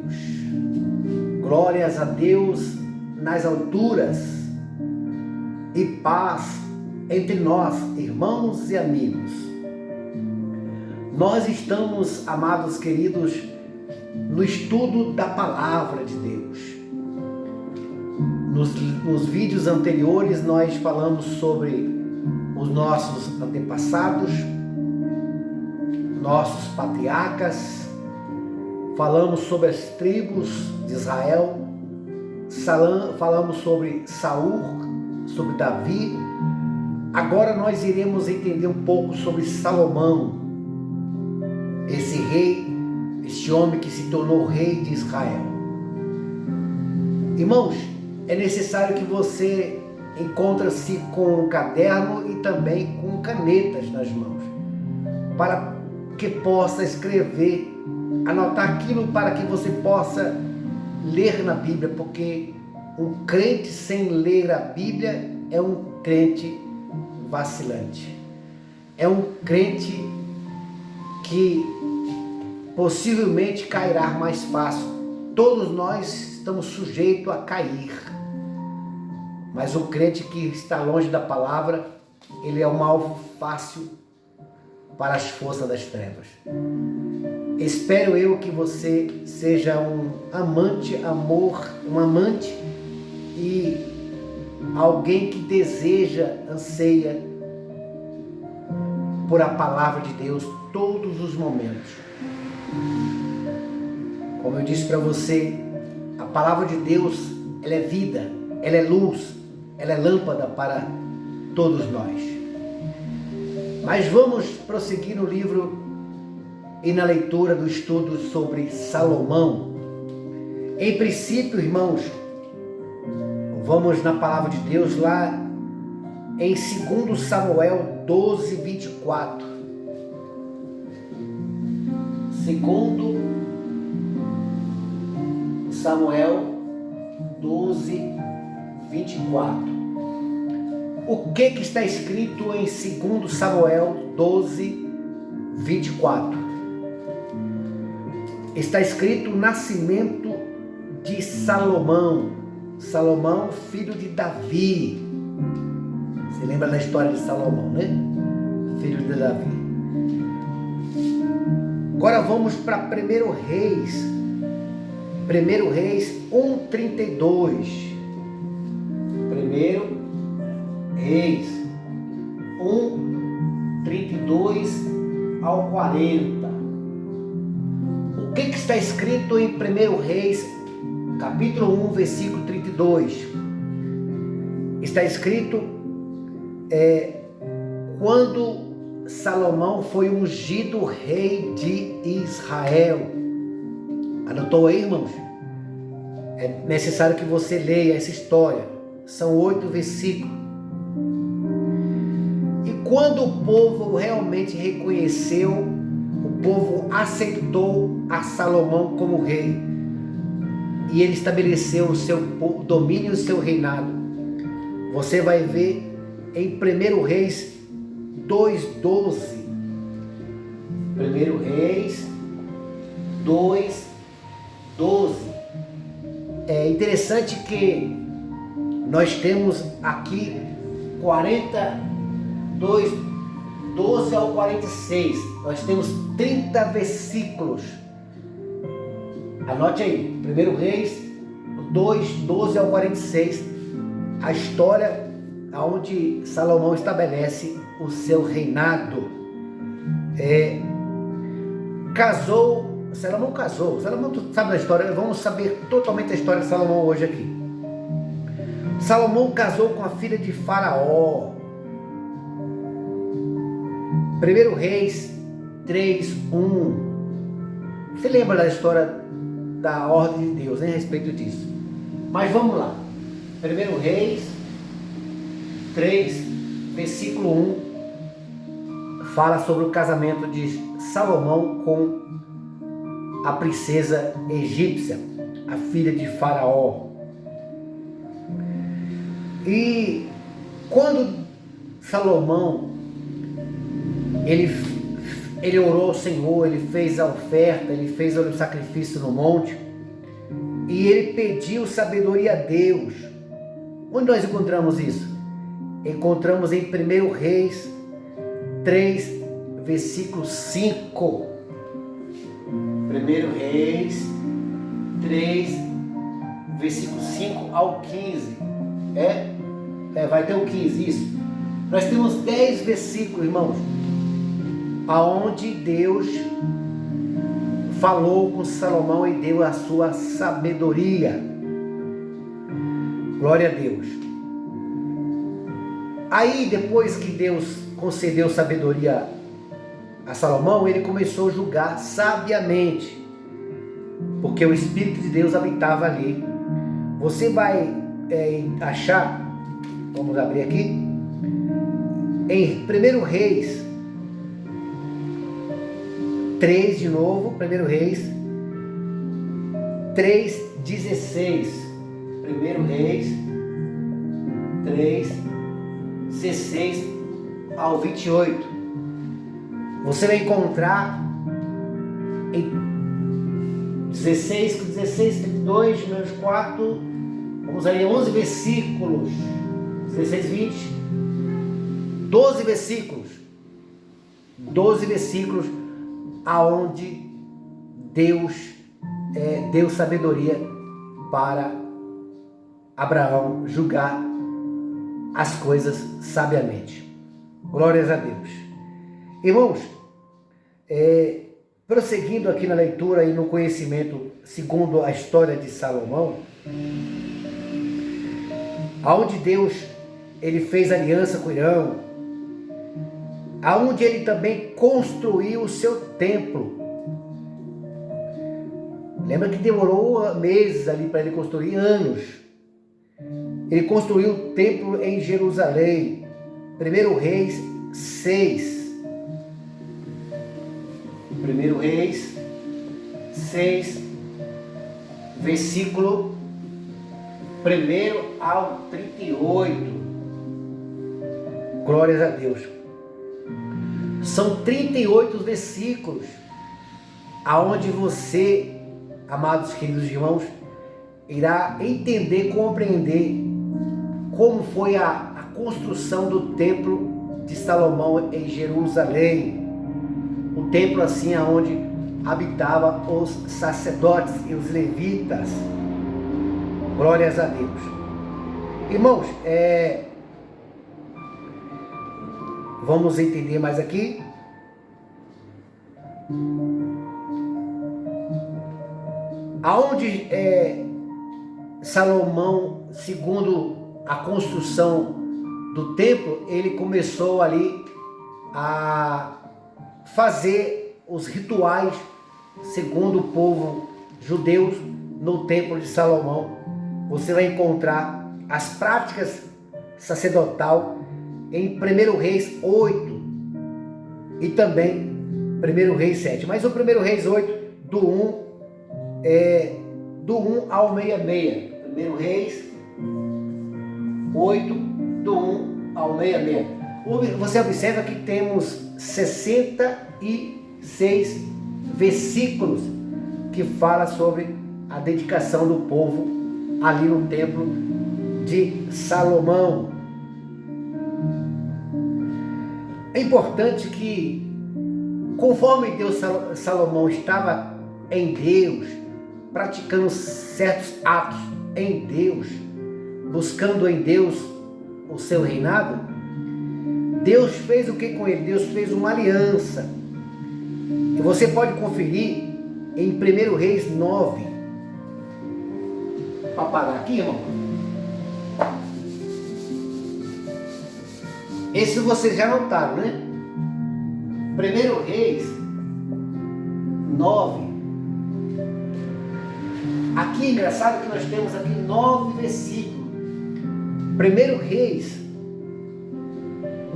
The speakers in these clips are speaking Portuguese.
Deus. Glórias a Deus nas alturas e paz entre nós, irmãos e amigos. Nós estamos, amados queridos, no estudo da Palavra de Deus. Nos vídeos anteriores nós falamos sobre os nossos antepassados, nossos patriarcas, falamos sobre as tribos de Israel, falamos sobre Saul, sobre Davi. Agora nós iremos entender um pouco sobre Salomão, esse rei, este homem que se tornou rei de Israel. Irmãos, é necessário que você encontre-se com um caderno e também com canetas nas mãos, para que possa escrever, anotar aquilo para que você possa ler na Bíblia, porque um crente sem ler a Bíblia é um crente vacilante, é um crente que possivelmente cairá mais fácil. Todos nós estamos sujeitos a cair, mas o crente que está longe da palavra, ele é um alvo fácil para as forças das trevas. Espero eu que você seja um amante e alguém que deseja, anseia por a palavra de Deus todos os momentos. Como eu disse para você, a palavra de Deus, ela é vida, ela é luz, ela é lâmpada para todos nós. Mas vamos prosseguir no livro e na leitura do estudo sobre Salomão. Em princípio, irmãos, vamos na palavra de Deus lá em 2 Samuel 12, 24. 2 Samuel 12, 24. O que está escrito em 2 Samuel 12, 24? Está escrito o nascimento de Salomão. Salomão, filho de Davi. Você lembra da história de Salomão, né? Filho de Davi. Agora vamos para 1 Reis. 1 Reis 1:32. 1 Reis 1:32 ao 40. O que está escrito em 1 Reis, capítulo 1, versículo 32? Está escrito quando Salomão foi ungido rei de Israel. Anotou aí, irmãos? É necessário que você leia essa história. São 8 versículos. E quando o povo realmente reconheceu, o povo aceitou a Salomão como rei. E ele estabeleceu o seu domínio e o seu reinado. Você vai ver em 1 Reis 2:12. 1 Reis 2:12. É interessante que nós temos aqui 12 ao 46. Nós temos 30 versículos. Anote aí, 1 Reis 2:12 ao 46. A história onde Salomão estabelece o seu reinado. Salomão casou. Salomão, tu sabe da história? Vamos saber totalmente a história de Salomão hoje aqui. Salomão casou com a filha de Faraó. 1 Reis 3:1. Você lembra da história da ordem de Deus, né, a respeito disso? Mas vamos lá. 1 Reis 3, versículo 1, fala sobre o casamento de Salomão com a princesa egípcia, a filha de Faraó. E quando Salomão ele orou ao Senhor, ele fez a oferta, ele fez o sacrifício no monte, e ele pediu sabedoria a Deus. Onde nós encontramos isso? Encontramos em 1 Reis 3, versículo 5. 1 Reis 3, versículo 5 ao 15. Vai ter o 15, isso. Nós temos 10 versículos, irmãos, aonde Deus falou com Salomão e deu a sua sabedoria. Glória a Deus. Aí, depois que Deus concedeu sabedoria a Salomão, ele começou a julgar sabiamente, porque o Espírito de Deus habitava ali. Você vai achar, vamos abrir aqui, em 1 Reis 3 de novo, 1 Reis 3:16. 1 Reis 3:16 ao 28. Você vai encontrar em 16, 32, menos 4, vamos aí, 11 versículos, 16, 20, 12 versículos, 12 versículos, aonde Deus deu sabedoria para Abraão julgar as coisas sabiamente. Glórias a Deus. Irmãos, prosseguindo aqui na leitura e no conhecimento segundo a história de Salomão, aonde Deus ele fez aliança com Irão, aonde ele também construiu o seu templo. Lembra que demorou meses ali para ele construir, anos. Ele construiu o templo em Jerusalém. 1 Reis 6. 1 Reis 6, versículo 1 ao 38. Glórias a Deus. São 38 versículos aonde você, amados queridos irmãos, irá entender, compreender como foi a construção do templo de Salomão em Jerusalém. O templo assim aonde habitavam os sacerdotes e os levitas. Glórias a Deus. Irmãos, vamos entender mais aqui. Aonde Salomão, segundo a construção do templo, ele começou ali a fazer os rituais segundo o povo judeu no templo de Salomão. Você vai encontrar as práticas sacerdotal em 1 Reis 8 e também 1 Reis 7. Mas o 1 Reis 8 do 1 ao 66. 1 Reis 8 do 1 ao 66. Você observa que temos 66 versículos que fala sobre a dedicação do povo ali no templo de Salomão. É importante que, conforme Salomão estava em Deus, praticando certos atos em Deus, buscando em Deus o seu reinado, Deus fez o que com ele? Deus fez uma aliança. E você pode conferir em 1 Reis 9. Para parar aqui, irmão. Esse vocês já notaram, né? 1 Reis 9. Aqui, engraçado que nós temos aqui 9 versículos. 1 Reis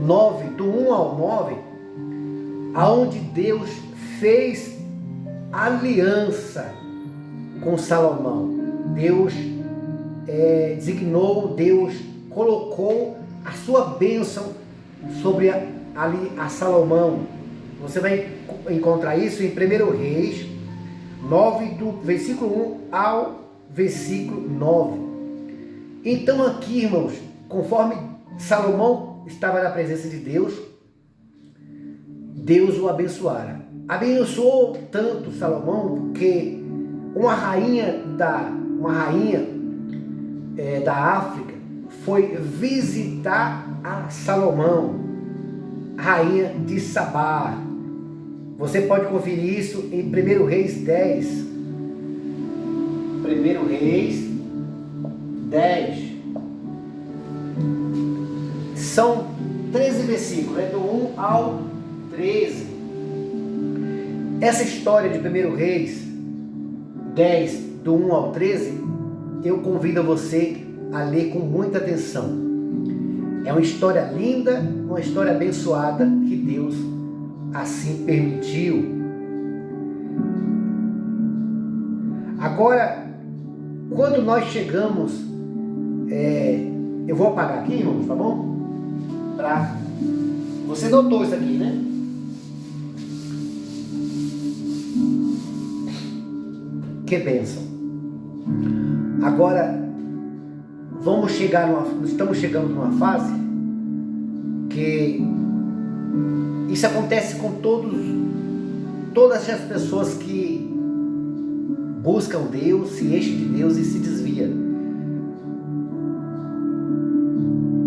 9, do 1 ao 9, aonde Deus fez aliança com Salomão. Deus designou, Deus colocou a sua bênção sobre a Salomão. Você vai encontrar isso em 1 Reis 9, do versículo 1 ao versículo 9. Então aqui, irmãos, conforme Salomão estava na presença de Deus, Deus o abençoara. Abençoou tanto Salomão que uma rainha da África foi visitar a Salomão, rainha de Sabá. Você pode conferir isso em 1 Reis 10. 1 Reis 10. São 13 versículos, do 1 ao 13. Essa história de 1 Reis 10, do 1 ao 13, eu convido você a ler com muita atenção. É uma história linda, uma história abençoada que Deus assim permitiu. Agora, quando nós chegamos, eu vou apagar aqui, irmãos, tá bom? Você notou isso aqui, né? Que bênção. Agora, estamos chegando numa fase que isso acontece com todas as pessoas que buscam Deus, se enchem de Deus e se desviam.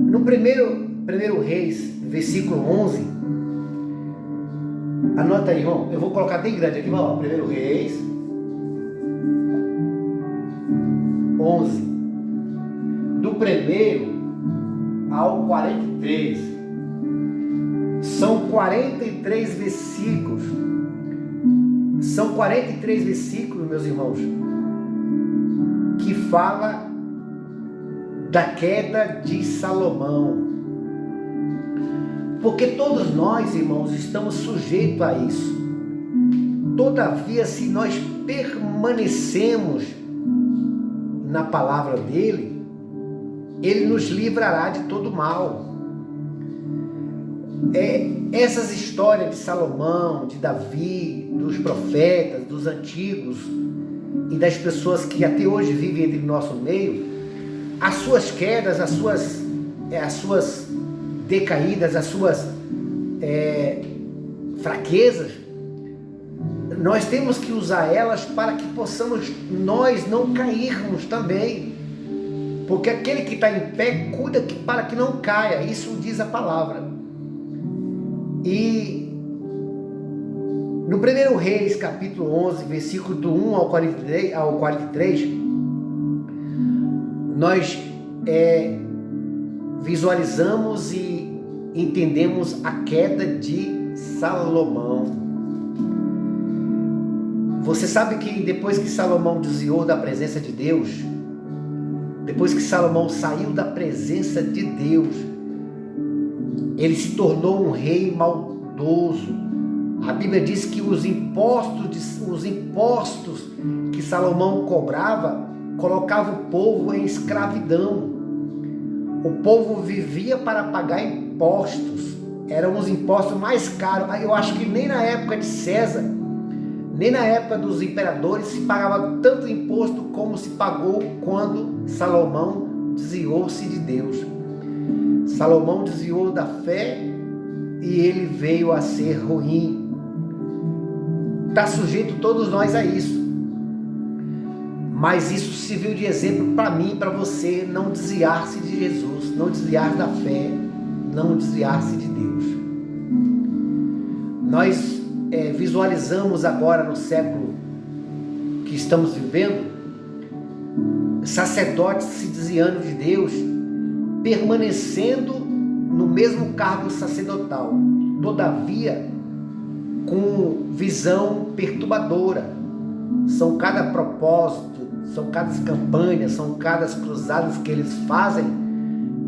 No primeiro Reis, versículo 11, anota aí, irmão, eu vou colocar bem grande aqui, ó, 1 Reis 11, do 1 ao 43, são 43 versículos, meus irmãos, que fala da queda de Salomão, porque todos nós, irmãos, estamos sujeitos a isso. Todavia, se nós permanecemos na palavra dele, ele nos livrará de todo mal. Essas histórias de Salomão, de Davi, dos profetas, dos antigos e das pessoas que até hoje vivem entre nosso meio, as suas quedas, as suas decaídas, as suas fraquezas, nós temos que usar elas para que possamos nós não cairmos também, porque aquele que está em pé cuida para que não caia, isso diz a palavra. E no 1 Reis, capítulo 11, versículo do 1 ao 43, nós visualizamos e entendemos a queda de Salomão. Você sabe que depois que Salomão desviou da presença de Deus, depois que Salomão saiu da presença de Deus, ele se tornou um rei maldoso. A Bíblia diz que os impostos que Salomão cobrava, colocava o povo em escravidão. O povo vivia para pagar impostos. Eram os impostos mais caros. Eu acho que nem na época de César, nem na época dos imperadores se pagava tanto imposto como se pagou quando Salomão desviou-se de Deus. Salomão desviou da fé e ele veio a ser ruim. Está sujeito todos nós a isso. Mas isso serviu de exemplo para mim e para você não desviar-se de Jesus, não desviar da fé, não desviar-se de Deus. Nós visualizamos agora no século que estamos vivendo, sacerdotes se desviando de Deus, permanecendo no mesmo cargo sacerdotal, todavia com visão perturbadora. São cada propósito, são cada campanhas, são cada cruzadas que eles fazem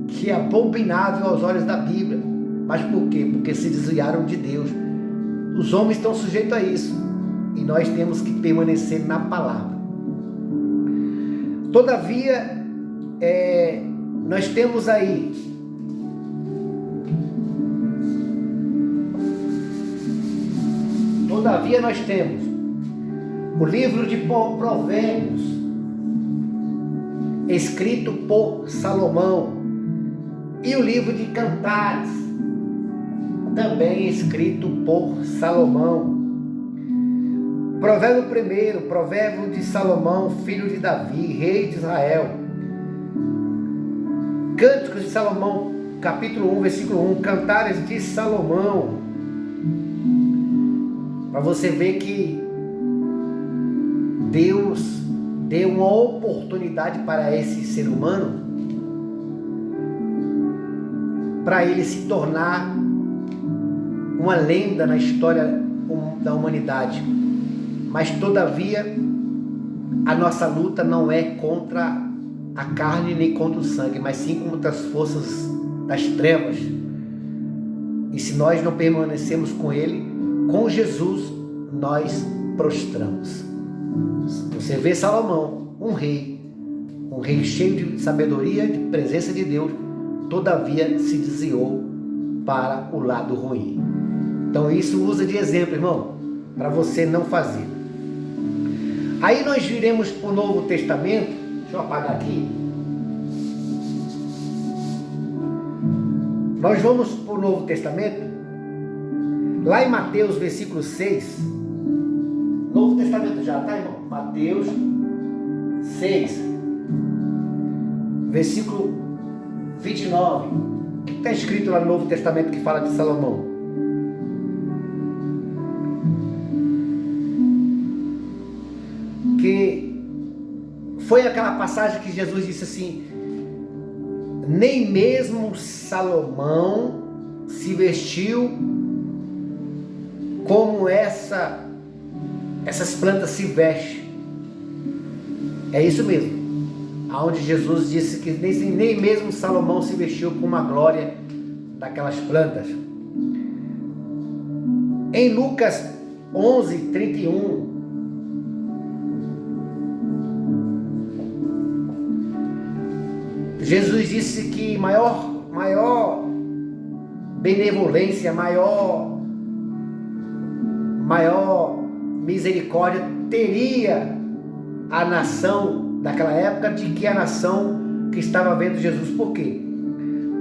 que é abominável aos olhos da Bíblia. Mas por quê? Porque se desviaram de Deus. Os homens estão sujeitos a isso e nós temos que permanecer na palavra. Todavia, nós temos aí o livro de Provérbios, escrito por Salomão, e o livro de Cantares, também escrito por Salomão. Provérbio 1, provérbio de Salomão, filho de Davi, rei de Israel. Cânticos de Salomão, capítulo 1, versículo 1, Cantares de Salomão. Para você ver que Deus deu uma oportunidade para esse ser humano, para ele se tornar uma lenda na história da humanidade. Mas todavia, a nossa luta não é contra a carne nem contra o sangue, mas sim contra as forças das trevas. E se nós não permanecemos com Ele, com Jesus, nós prostramos. Você vê Salomão, um rei cheio de sabedoria, de presença de Deus, todavia se desviou para o lado ruim. Então isso usa de exemplo, irmão, para você não fazer. Aí nós viremos para o Novo Testamento. Deixa eu apagar aqui. Nós vamos para o Novo Testamento, lá em Mateus, versículo 6. Novo Testamento já, tá, irmão? Mateus 6, versículo 29. O que está escrito lá no Novo Testamento que fala de Salomão? Que foi aquela passagem que Jesus disse assim: nem mesmo Salomão se vestiu como essas plantas se vestem. É isso mesmo, aonde Jesus disse que nem mesmo Salomão se vestiu com uma glória daquelas plantas. Em Lucas 11, 31, Jesus disse que maior benevolência, maior misericórdia teria a nação daquela época de que a nação que estava vendo Jesus. Por quê?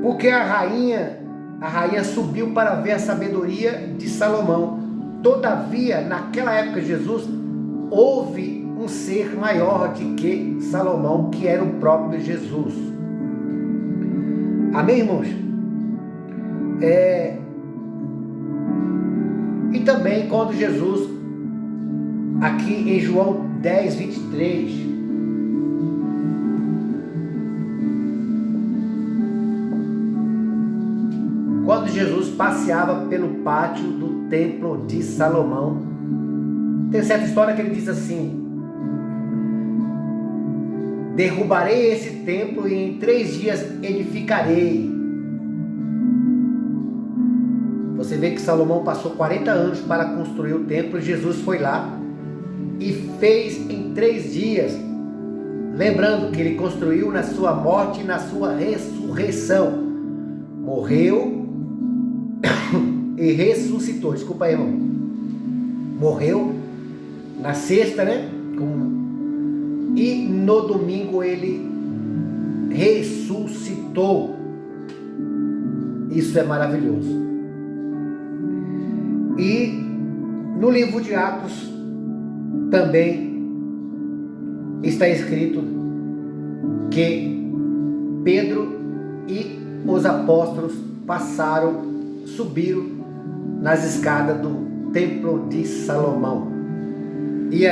Porque a rainha subiu para ver a sabedoria de Salomão. Todavia, naquela época de Jesus, houve um ser maior de que Salomão, que era o próprio Jesus. Amém, irmãos? E também quando Jesus, aqui em João 10, 23, quando Jesus passeava pelo pátio do templo de Salomão, tem certa história que ele diz assim: derrubarei esse templo e em 3 dias edificarei. Você vê que Salomão passou 40 anos para construir o templo. Jesus foi lá e fez em 3 dias. Lembrando que ele construiu na sua morte e na sua ressurreição. Morreu e ressuscitou. Desculpa aí, irmão. Morreu na sexta, né? E no domingo ele ressuscitou. Isso é maravilhoso. E no livro de Atos também está escrito que Pedro e os apóstolos subiram nas escadas do templo de Salomão e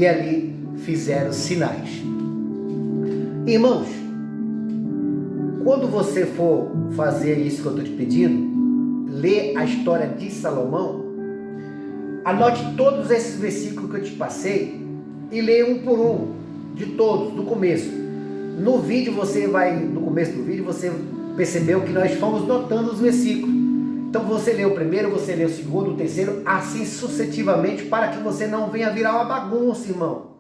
ali fizeram sinais. Irmãos, quando você for fazer isso que eu estou te pedindo, ler a história de Salomão, anote todos esses versículos que eu te passei e leia um por um, de todos, do começo. No começo do vídeo você percebeu que nós fomos notando os versículos. Então você lê o primeiro, você lê o segundo, o terceiro, assim sucessivamente, para que você não venha virar uma bagunça, irmão.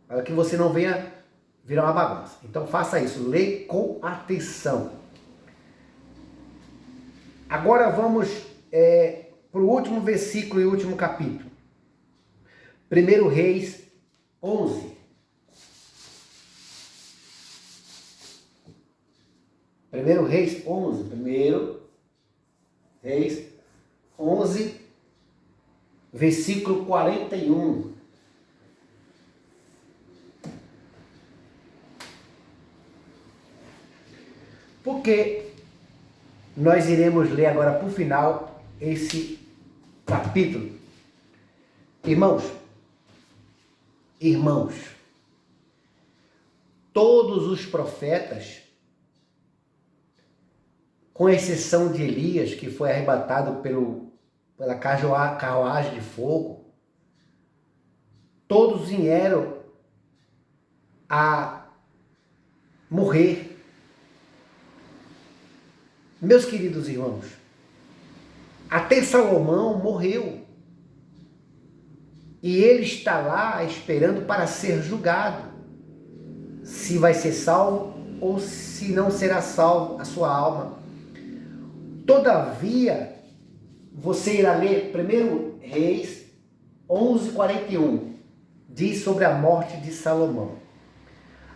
Para que você não venha virar uma bagunça. Então faça isso, lê com atenção. Agora vamos para o último versículo e último capítulo. 1 Reis 11. 1 Reis 11. 1 Reis 11, versículo 41. Porque nós iremos ler agora por final esse capítulo. Irmãos, todos os profetas, com exceção de Elias, que foi arrebatado pela carruagem de fogo, todos vieram a morrer. Meus queridos irmãos, até Salomão morreu. E ele está lá esperando para ser julgado. Se vai ser salvo ou se não será salvo a sua alma. Todavia, você irá ler 1 Reis 11:41. Diz sobre a morte de Salomão.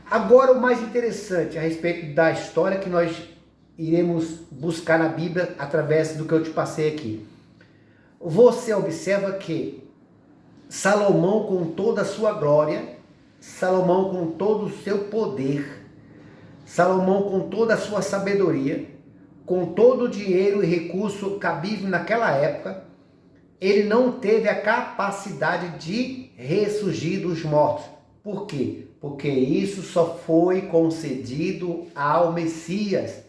Agora o mais interessante a respeito da história que nós iremos buscar na Bíblia através do que eu te passei aqui. Você observa que Salomão, com toda a sua glória, Salomão com todo o seu poder, Salomão com toda a sua sabedoria, com todo o dinheiro e recurso cabível naquela época, ele não teve a capacidade de ressurgir dos mortos. Por quê? Porque isso só foi concedido ao Messias.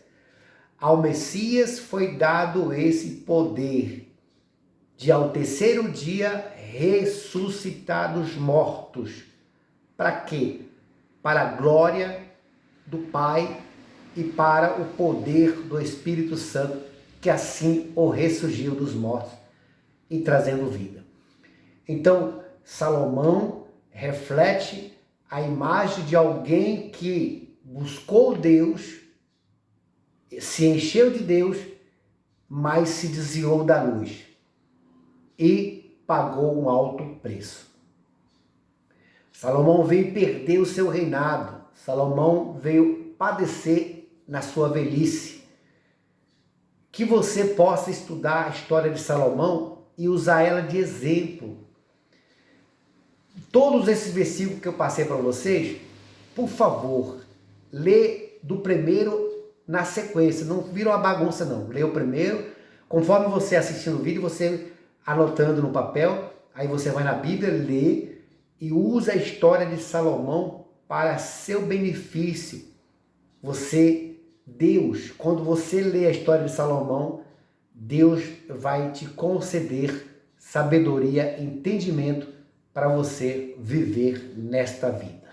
Ao Messias foi dado esse poder de ao terceiro dia ressuscitar dos mortos. Para quê? Para a glória do Pai e para o poder do Espírito Santo, que assim o ressurgiu dos mortos e trazendo vida. Então, Salomão reflete a imagem de alguém que buscou Deus, se encheu de Deus, mas se desviou da luz e pagou um alto preço. Salomão veio perder o seu reinado. Salomão veio padecer na sua velhice. Que você possa estudar a história de Salomão e usar ela de exemplo. Todos esses versículos que eu passei para vocês, por favor, lê do primeiro na sequência. Não vira uma bagunça não. Lê o primeiro, conforme você assistindo o vídeo, você anotando no papel, aí você vai na Bíblia, lê e usa a história de Salomão para seu benefício. Deus, quando você lê a história de Salomão, Deus vai te conceder sabedoria, entendimento para você viver nesta vida.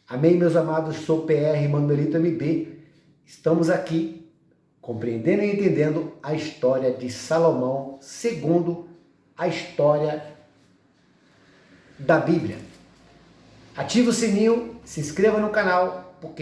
Amém, meus amados? Sou PR Manuelito MB. Estamos aqui compreendendo e entendendo a história de Salomão segundo a história da Bíblia. Ative o sininho, se inscreva no canal, porque